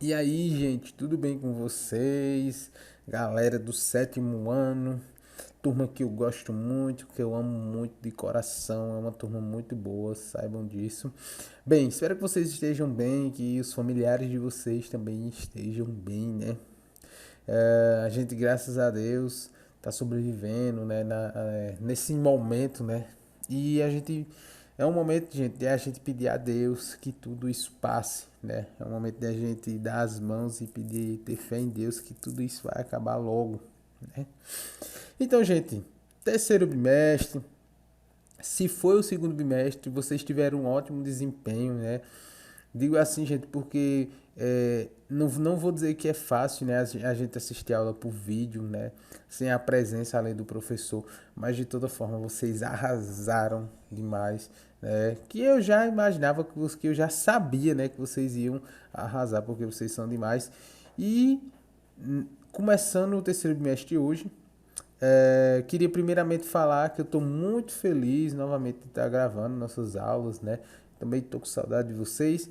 E aí, gente, tudo bem com vocês? Galera do sétimo ano, turma que eu gosto muito, que eu amo muito de coração, é uma turma muito boa, saibam disso. Bem, espero que vocês estejam bem, que os familiares de vocês também estejam bem, né? A gente, graças a Deus, tá sobrevivendo, né, nesse momento, né? E a gente é um momento, gente, de a gente pedir a Deus que tudo isso passe, né? É um momento de a gente dar as mãos e pedir, ter fé em Deus que tudo isso vai acabar logo, né? Então, gente, terceiro bimestre, se foi o segundo bimestre, vocês tiveram um ótimo desempenho, né? Digo assim, gente, porque não vou dizer que é fácil, né, a gente assistir a aula por vídeo, né, sem a presença além do professor, mas de toda forma vocês arrasaram demais, né, que eu já imaginava que eu já sabia, né, que vocês iam arrasar, porque vocês são demais. E começando o terceiro bimestre hoje, queria primeiramente falar que eu estou muito feliz novamente de estar gravando nossas aulas, né? Também estou com saudade de vocês.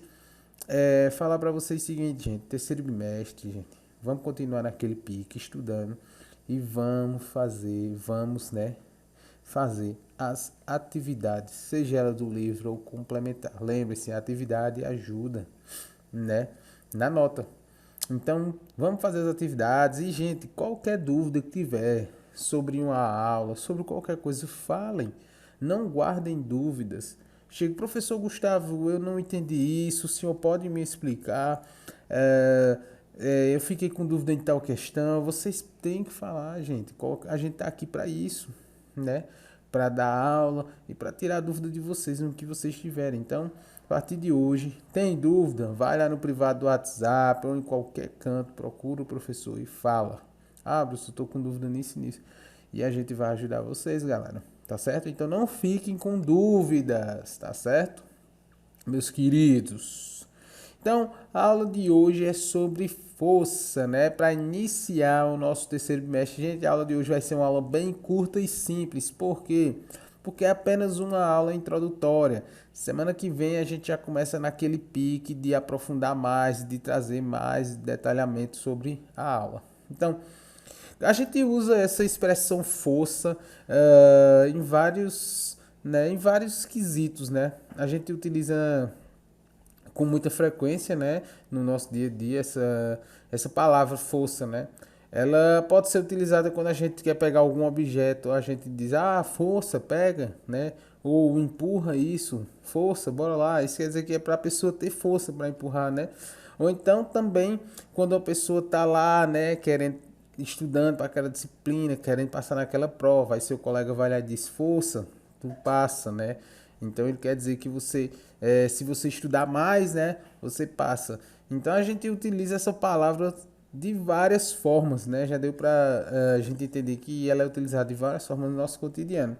Falar para vocês o seguinte, gente, terceiro bimestre, gente, vamos continuar naquele pique, estudando e vamos, né, fazer as atividades, seja ela do livro ou complementar. Lembre-se, a atividade ajuda, né, na nota. Então, vamos fazer as atividades e, gente, qualquer dúvida que tiver sobre uma aula, sobre qualquer coisa, falem. Não guardem dúvidas. Chega, professor Gustavo, eu não entendi isso, o senhor pode me explicar? Eu fiquei com dúvida em tal questão. Vocês têm que falar, gente. A gente tá aqui para isso, né? Para dar aula e para tirar a dúvida de vocês no que vocês tiverem. Então, a partir de hoje, tem dúvida? Vai lá no privado do WhatsApp ou em qualquer canto, procura o professor e fala. Ah, professor, estou com dúvida nisso e nisso. E a gente vai ajudar vocês, galera. Tá certo? Então não fiquem com dúvidas, tá certo? Meus queridos. Então, a aula de hoje é sobre força, né? Para iniciar o nosso terceiro bimestre. Gente, a aula de hoje vai ser uma aula bem curta e simples. Por quê? Porque é apenas uma aula introdutória. Semana que vem a gente já começa naquele pique de aprofundar mais, de trazer mais detalhamento sobre a aula. Então, a gente usa essa expressão força em vários quesitos, né? A gente utiliza com muita frequência, né, no nosso dia a dia, essa palavra força, né? Ela pode ser utilizada quando a gente quer pegar algum objeto, a gente diz, ah, força, pega, né? Ou empurra isso, força, bora lá. Isso quer dizer que é para a pessoa ter força para empurrar, né? Ou então também quando a pessoa tá lá, né, querendo estudando para aquela disciplina, querendo passar naquela prova, aí seu colega vai lá e diz força, tu passa, né? Então ele quer dizer que se você estudar mais, né, você passa. Então a gente utiliza essa palavra de várias formas, né? Já deu para a gente entender que ela é utilizada de várias formas no nosso cotidiano.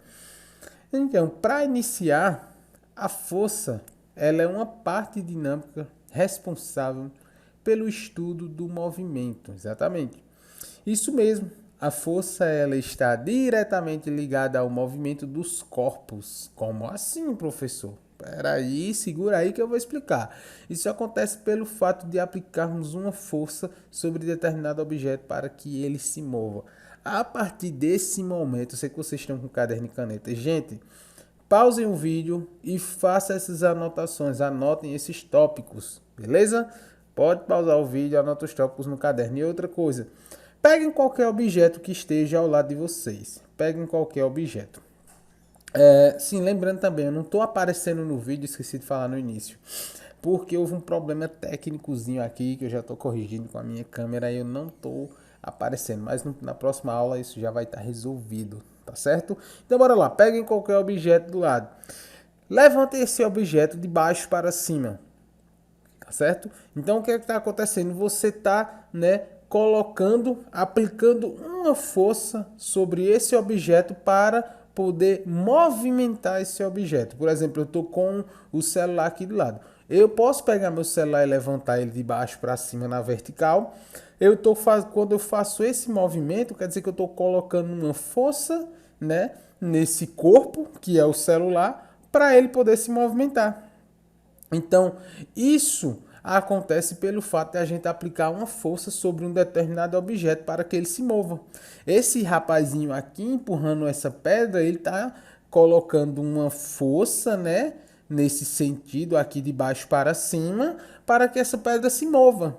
Então, para iniciar, a força, ela é uma parte dinâmica responsável pelo estudo do movimento, exatamente. Isso mesmo. A força ela está diretamente ligada ao movimento dos corpos. Como assim, professor? Espera aí, segura aí que eu vou explicar. Isso acontece pelo fato de aplicarmos uma força sobre determinado objeto para que ele se mova. A partir desse momento, eu sei que vocês estão com caderno e caneta. Gente, pausem o vídeo e façam essas anotações. Anotem esses tópicos, beleza? Pode pausar o vídeo, anota os tópicos no caderno. E outra coisa, peguem qualquer objeto que esteja ao lado de vocês. Peguem qualquer objeto. Sim, lembrando também, eu não estou aparecendo no vídeo, esqueci de falar no início. Porque houve um problema técnicozinho aqui que eu já estou corrigindo com a minha câmera e eu não estou aparecendo. Mas na próxima aula isso já vai estar resolvido, tá certo? Então bora lá, peguem qualquer objeto do lado. Levantem esse objeto de baixo para cima, tá certo? Então o que é que está acontecendo? Você está, né, aplicando uma força sobre esse objeto para poder movimentar esse objeto. Por exemplo, eu estou com o celular aqui do lado. Eu posso pegar meu celular e levantar ele de baixo para cima na vertical. Quando eu faço esse movimento, quer dizer que eu estou colocando uma força, né, nesse corpo, que é o celular, para ele poder se movimentar. Então, isso acontece pelo fato de a gente aplicar uma força sobre um determinado objeto para que ele se mova. Esse rapazinho aqui empurrando essa pedra, ele está colocando uma força, né, nesse sentido aqui de baixo para cima, para que essa pedra se mova.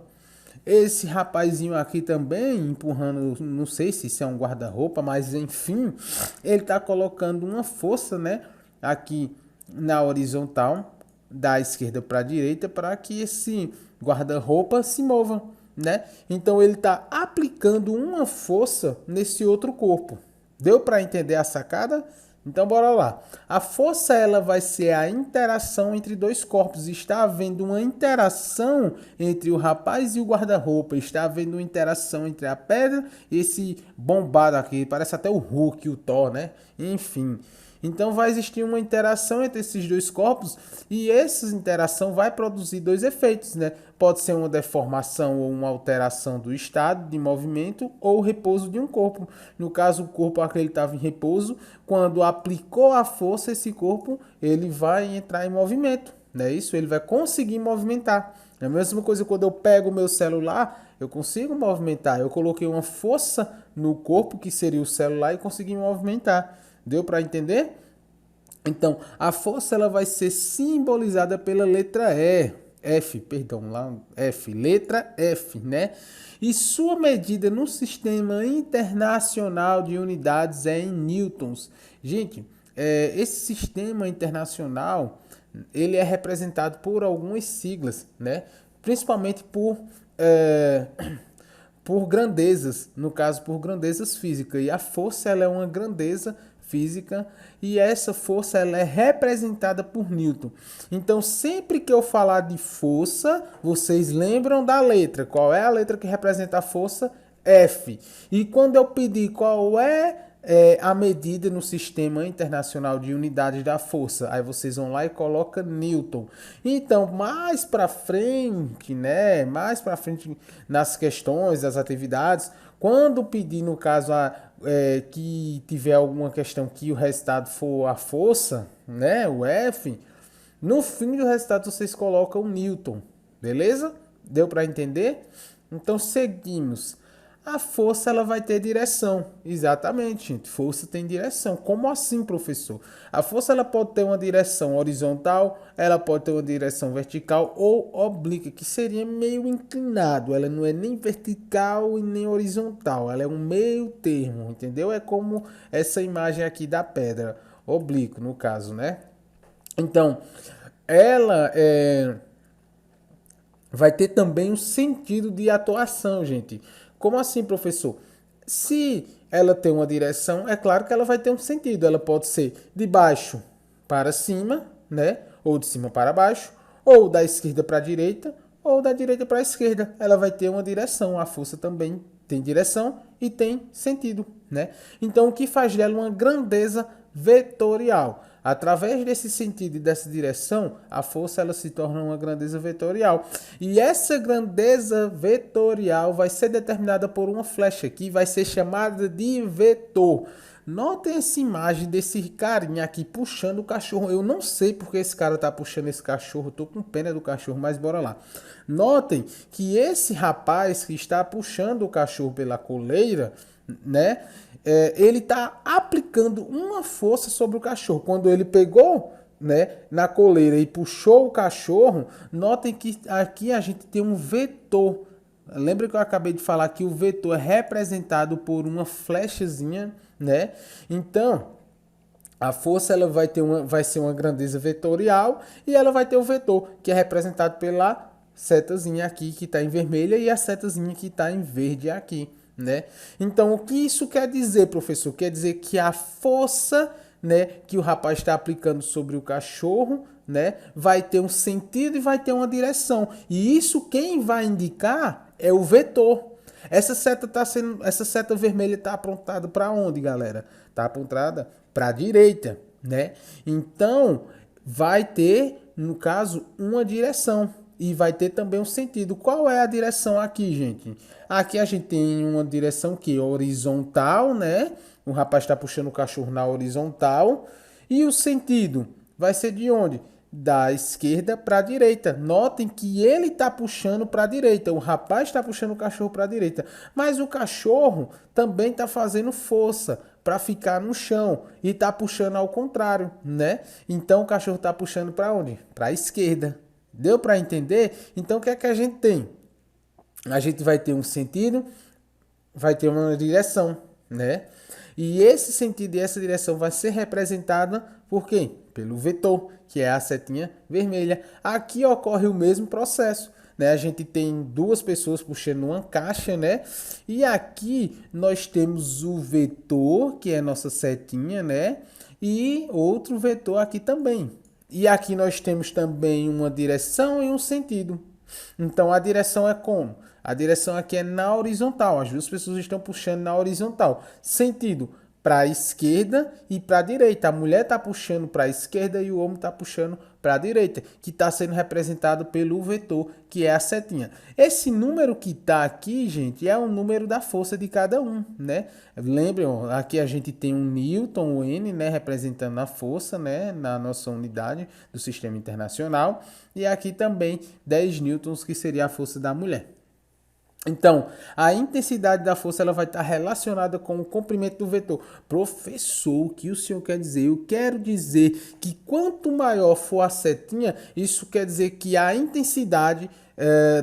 Esse rapazinho aqui também empurrando, não sei se isso é um guarda-roupa, mas enfim, ele está colocando uma força, né, aqui na horizontal, da esquerda para a direita, para que esse guarda-roupa se mova, né? Então ele está aplicando uma força nesse outro corpo. Deu para entender a sacada? Então bora lá. A força ela vai ser a interação entre dois corpos. Está havendo uma interação entre o rapaz e o guarda-roupa. Está havendo uma interação entre a pedra e esse bombado aqui. Parece até o Hulk, o Thor, né? Enfim. Então vai existir uma interação entre esses dois corpos e essa interação vai produzir dois efeitos, né? Pode ser uma deformação ou uma alteração do estado de movimento ou repouso de um corpo. No caso, o corpo aquele estava em repouso, quando aplicou a força, esse corpo ele vai entrar em movimento, né? Isso, ele vai conseguir movimentar. É a mesma coisa quando eu pego o meu celular, eu consigo movimentar. Eu coloquei uma força no corpo, que seria o celular, e consegui movimentar. Deu para entender? Então, a força ela vai ser simbolizada pela letra letra F, né? E sua medida no sistema internacional de unidades é em newtons. Gente, esse sistema internacional, ele é representado por algumas siglas, né? Principalmente por grandezas, no caso por grandezas físicas. E a força ela é uma grandeza física e essa força ela é representada por Newton. Então, sempre que eu falar de força, vocês lembram da letra. Qual é a letra que representa a força? F. E quando eu pedir qual é a medida no Sistema Internacional de Unidades da Força, aí vocês vão lá e colocam Newton. Então, mais para frente, né? Mais para frente nas questões, das atividades, quando pedir, no caso, que tiver alguma questão que o resultado for a força, né? O F, no fim do resultado vocês colocam o Newton, beleza? Deu para entender? Então, seguimos. A força ela vai ter direção. Exatamente, gente. Força tem direção. Como assim, professor? A força ela pode ter uma direção horizontal, ela pode ter uma direção vertical ou oblíqua, que seria meio inclinado. Ela não é nem vertical e nem horizontal. Ela é um meio termo, entendeu? É como essa imagem aqui da pedra, oblíquo no caso, né? Então, ela vai ter também um sentido de atuação, gente. Como assim, professor? Se ela tem uma direção, é claro que ela vai ter um sentido. Ela pode ser de baixo para cima, né? Ou de cima para baixo, ou da esquerda para a direita, ou da direita para a esquerda. Ela vai ter uma direção. A força também tem direção e tem sentido, né? Então, o que faz dela uma grandeza vetorial? Através desse sentido e dessa direção, a força ela se torna uma grandeza vetorial. E essa grandeza vetorial vai ser determinada por uma flecha que vai ser chamada de vetor. Notem essa imagem desse carinha aqui puxando o cachorro. Eu não sei porque esse cara tá puxando esse cachorro. Eu tô com pena do cachorro, mas bora lá. Notem que esse rapaz que está puxando o cachorro pela coleira, né? Ele está aplicando uma força sobre o cachorro. Quando ele pegou, né, na coleira e puxou o cachorro, notem que aqui a gente tem um vetor. Lembra que eu acabei de falar que o vetor é representado por uma flechazinha, né? Então, a força ela vai ser uma grandeza vetorial e ela vai ter o vetor, que é representado pela setazinha aqui que está em vermelha e a setazinha que está em verde aqui, né? Então, o que isso quer dizer, professor? Quer dizer que a força, né, que o rapaz está aplicando sobre o cachorro, né, vai ter um sentido e vai ter uma direção. E isso quem vai indicar é o vetor. Essa seta vermelha está apontada para onde, galera? Está apontada para a direita, né? Então, vai ter, no caso, uma direção. E vai ter também um sentido. Qual é a direção aqui, gente? Aqui a gente tem uma direção que é horizontal, né? O rapaz está puxando o cachorro na horizontal. E o sentido vai ser de onde? da esquerda para a direita. Notem que ele está puxando para a direita, o rapaz está puxando o cachorro para a direita, mas o cachorro também está fazendo força para ficar no chão e está puxando ao contrário, né? Então o cachorro está puxando para onde? Para a esquerda. Deu para entender? Então o que é que a gente tem? A gente vai ter um sentido, vai ter uma direção, né? E esse sentido e essa direção vai ser representada por quem? Pelo vetor, que é a setinha vermelha. Aqui ocorre o mesmo processo, né? A gente tem duas pessoas puxando uma caixa, né? E aqui nós temos o vetor, que é a nossa setinha, né? E outro vetor aqui também. E aqui nós temos também uma direção e um sentido. Então a direção é como? A direção aqui é na horizontal. As duas pessoas estão puxando na horizontal. Sentido para a esquerda e para a direita. A mulher está puxando para a esquerda e o homem está puxando para a direita, que está sendo representado pelo vetor, que é a setinha. Esse número que está aqui, gente, é o número da força de cada um, né? Lembrem, aqui a gente tem um Newton, o N, né, representando a força, né, na nossa unidade do sistema internacional, e aqui também 10 newtons, que seria a força da mulher. Então, a intensidade da força ela vai estar relacionada com o comprimento do vetor. Professor, o que o senhor quer dizer? Eu quero dizer que quanto maior for a setinha, isso quer dizer que a intensidade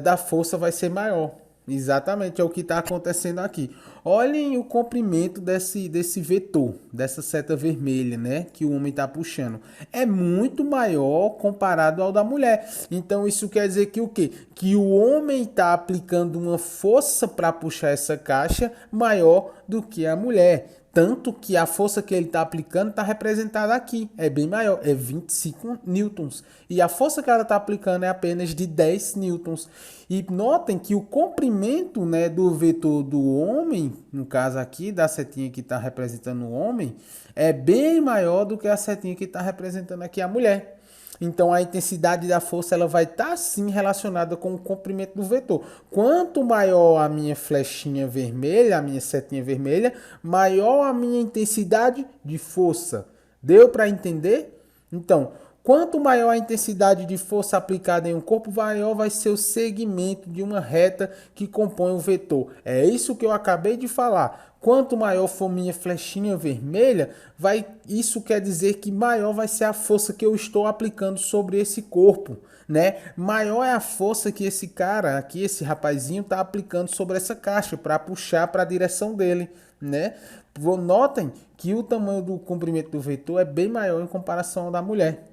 da força vai ser maior. Exatamente, é o que está acontecendo aqui. Olhem o comprimento desse vetor, dessa seta vermelha, né? Que o homem está puxando. É muito maior comparado ao da mulher. Então, isso quer dizer que o quê? Que o homem está aplicando uma força para puxar essa caixa maior do que a mulher. Tanto que a força que ele está aplicando está representada aqui. É bem maior, é 25 newtons. E a força que ela está aplicando é apenas de 10 newtons. E notem que o comprimento, né, do vetor do homem, no caso aqui, da setinha que está representando o homem, é bem maior do que a setinha que está representando aqui a mulher. Então a intensidade da força ela vai estar sim relacionada com o comprimento do vetor. Quanto maior a minha flechinha vermelha, a minha setinha vermelha, maior a minha intensidade de força. Deu para entender? Então, quanto maior a intensidade de força aplicada em um corpo, maior vai ser o segmento de uma reta que compõe o vetor. É isso que eu acabei de falar. Quanto maior for minha flechinha vermelha, isso quer dizer que maior vai ser a força que eu estou aplicando sobre esse corpo, né? Maior é a força que esse cara aqui, esse rapazinho, está aplicando sobre essa caixa para puxar para a direção dele, né? Notem que o tamanho do comprimento do vetor é bem maior em comparação ao da mulher.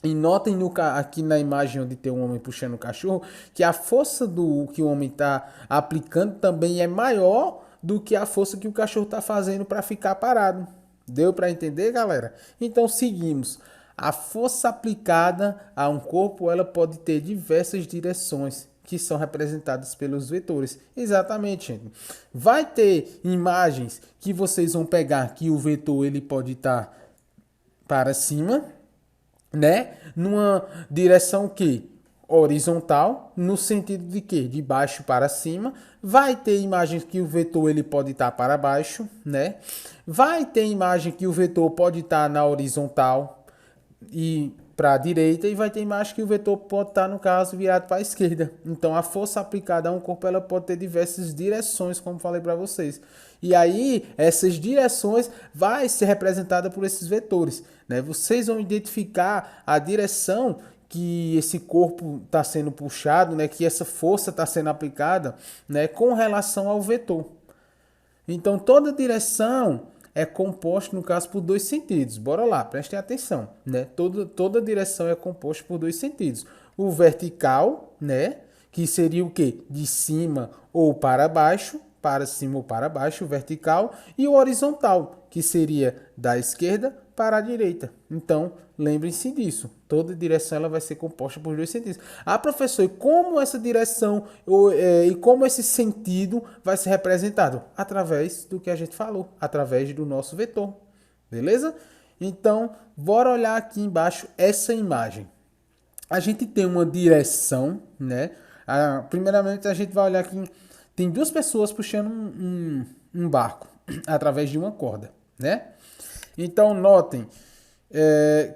E notem aqui na imagem onde tem um homem puxando o cachorro, que a força que o homem está aplicando também é maior do que a força que o cachorro está fazendo para ficar parado. Deu para entender, galera? Então seguimos. A força aplicada a um corpo ela pode ter diversas direções que são representadas pelos vetores. Exatamente, gente. Vai ter imagens que vocês vão pegar que o vetor ele pode estar para cima, né? Numa direção que horizontal, no sentido de que de baixo para cima. Vai ter imagens que o vetor ele pode estar para baixo, né? Vai ter imagem que o vetor pode estar na horizontal e para a direita, e vai ter imagem que o vetor pode estar, no caso, virado para a esquerda. Então a força aplicada a um corpo ela pode ter diversas direções, como falei para vocês. E aí essas direções vai ser representada por esses vetores, né? Vocês vão identificar a direção que esse corpo está sendo puxado, né? Que essa força está sendo aplicada, né? Com relação ao vetor. Então toda direção é composta, no caso, por dois sentidos. Bora lá, prestem atenção, né? Toda direção é composta por dois sentidos. O vertical, né? Que seria o quê? De cima ou para baixo, para cima ou para baixo, o vertical. E o horizontal, que seria da esquerda para a direita. Então, lembrem-se disso. Toda direção ela vai ser composta por dois sentidos. Ah, professor, e como essa direção e como esse sentido vai ser representado? Através do que a gente falou, através do nosso vetor. Beleza? Então, bora olhar aqui embaixo essa imagem. A gente tem uma direção, né? Primeiramente, a gente vai olhar aqui. Tem duas pessoas puxando um barco através de uma corda, né? Então, notem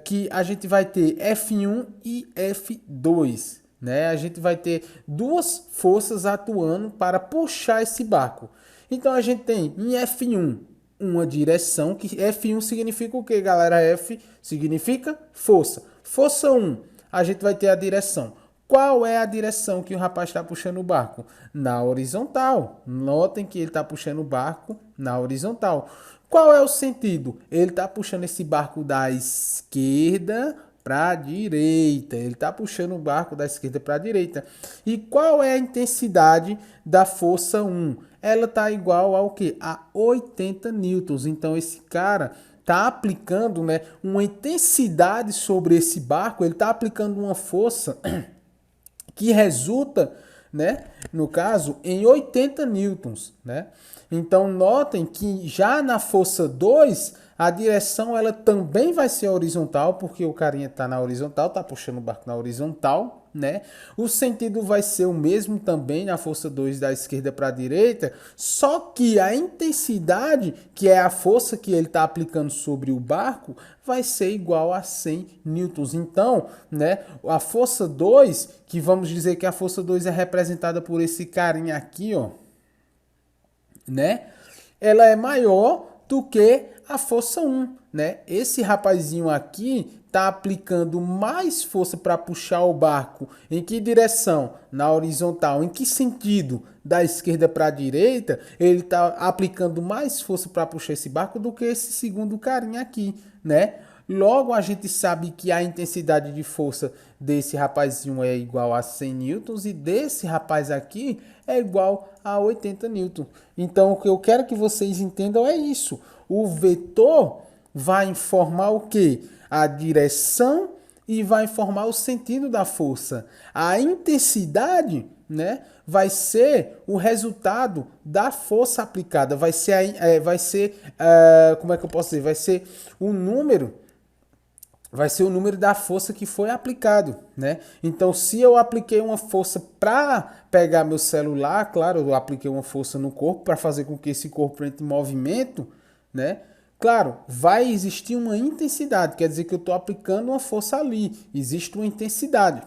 que a gente vai ter F1 e F2, né? A gente vai ter duas forças atuando para puxar esse barco. Então a gente tem em F1 uma direção, que F1 significa o que, galera? F significa força. Força 1, a gente vai ter a direção. Qual é a direção que o rapaz está puxando o barco? Na horizontal. Notem que ele está puxando o barco na horizontal. Qual é o sentido? Ele está puxando esse barco da esquerda para a direita. Ele está puxando o barco da esquerda para a direita. E qual é a intensidade da força 1? Ela está igual ao que? A 80 newtons. Então esse cara está aplicando, né, uma intensidade sobre esse barco. Ele está aplicando uma força que resulta, né, no caso, em 80 newtons, né? Então notem que já na força 2, a direção ela também vai ser horizontal, porque o carinha está na horizontal, está puxando o barco na horizontal, né? O sentido vai ser o mesmo também na força 2 da esquerda para a direita, só que a intensidade, que é a força que ele está aplicando sobre o barco, vai ser igual a 100 newtons. Então, né, a força 2, que vamos dizer que a força 2 é representada por esse carinha aqui, ó, né? Ela é maior do que a força 1, né? Esse rapazinho aqui tá aplicando mais força para puxar o barco. Em que direção? Na horizontal. Em que sentido? Da esquerda para a direita, ele tá aplicando mais força para puxar esse barco do que esse segundo carinha aqui, né? Logo, a gente sabe que a intensidade de força desse rapazinho é igual a 100 newtons e desse rapaz aqui é igual a 80 newtons. Então, o que eu quero que vocês entendam é isso. O vetor vai informar o quê? A direção e vai informar o sentido da força. A intensidade, né, vai ser o resultado da força aplicada. Como é que eu posso dizer? Vai ser o número da força que foi aplicado, né? Então, se eu apliquei uma força para pegar meu celular, claro, eu apliquei uma força no corpo para fazer com que esse corpo entre em movimento, né? Claro, vai existir uma intensidade, quer dizer que eu estou aplicando uma força ali, existe uma intensidade.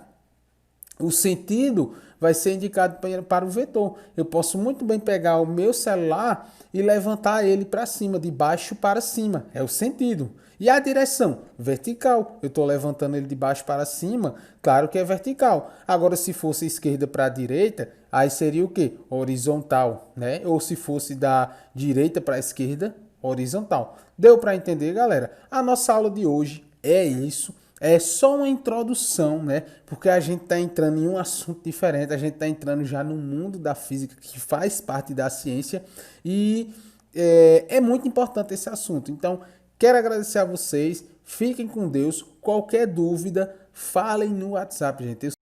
O sentido vai ser indicado para o vetor. Eu posso muito bem pegar o meu celular e levantar ele para cima, de baixo para cima. É o sentido. E a direção? Vertical. Eu estou levantando ele de baixo para cima, claro que é vertical. Agora, se fosse esquerda para a direita, aí seria o quê? Horizontal, né? Ou se fosse da direita para a esquerda, horizontal. Deu para entender, galera? A nossa aula de hoje é isso. É só uma introdução, né? Porque a gente está entrando em um assunto diferente, a gente está entrando já no mundo da física, que faz parte da ciência, e é muito importante esse assunto. Então, quero agradecer a vocês, fiquem com Deus. Qualquer dúvida, falem no WhatsApp, gente.